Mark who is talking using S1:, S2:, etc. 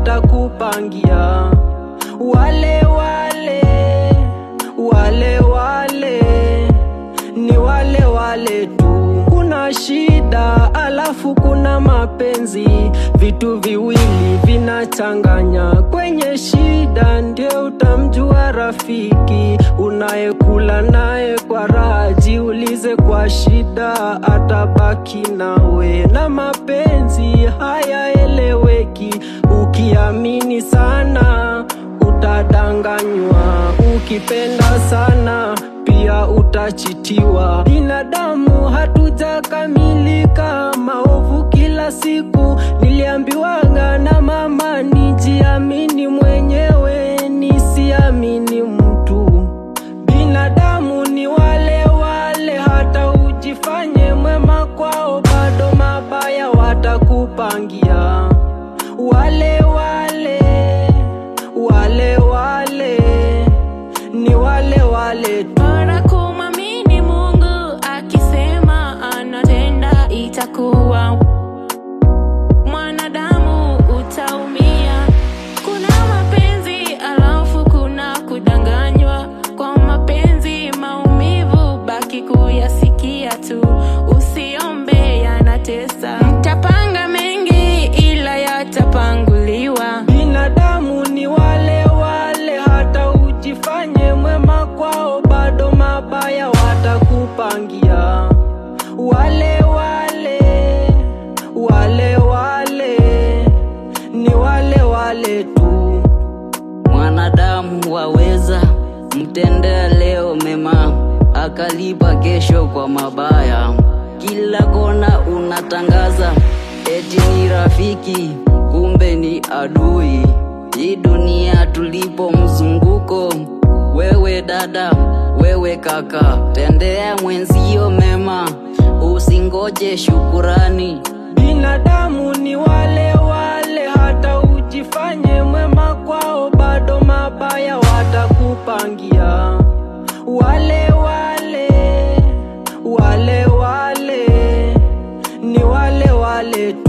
S1: watakupangia. Wale ni wale wale tu. Kuna shida alafu kuna mapenzi, vitu viwili vinachanganya. Kwenye shida ndio utamjua rafiki unayekula naye kwa raha. Jiulize kwa shida atabaki nawe, na mapenzi hayaeleweki. Ukiamini sana utadanganywa, ukipenda sana pia utachitiwa. Binadamu hatujakamilika, maovu kila siku. Niliambiwaga na mama nijiamini mwenyewe, nisiamini mtu. Binadamu ni wale hata ujifanye mwema kwao, bado mabaya watakupangia. Wale ni wale tu.
S2: Bora kumwamini Mungu, akisema anatenda itakuwa. Mwanadamu utaumia. Kuna mapenzi alafu kuna kudanganywa. Kwa mapenzi maumivu, baki kuyasikia tu. Usiombe, yanatesa. Mtapanga mengi ila yatapanguliwa.
S1: Binadamu ni wale hata ujifanye mwema kwao, bado mabaya watakupangia. Wale ni wale tu.
S3: Mwanadamu waweza mtendea leo mema, akalipa kesho kwa mabaya. Kila kona unatangaza eti ni rafiki, kumbe ni adui. Hii dunia tulipo mzunguko. Wewe dada, wewe kaka, tendea mwenzio mema, usingoje shukurani.
S1: Binadamu ni wale hata ujifanye mwema kwao, bado mabaya watakupangia. Wale ni wale tu.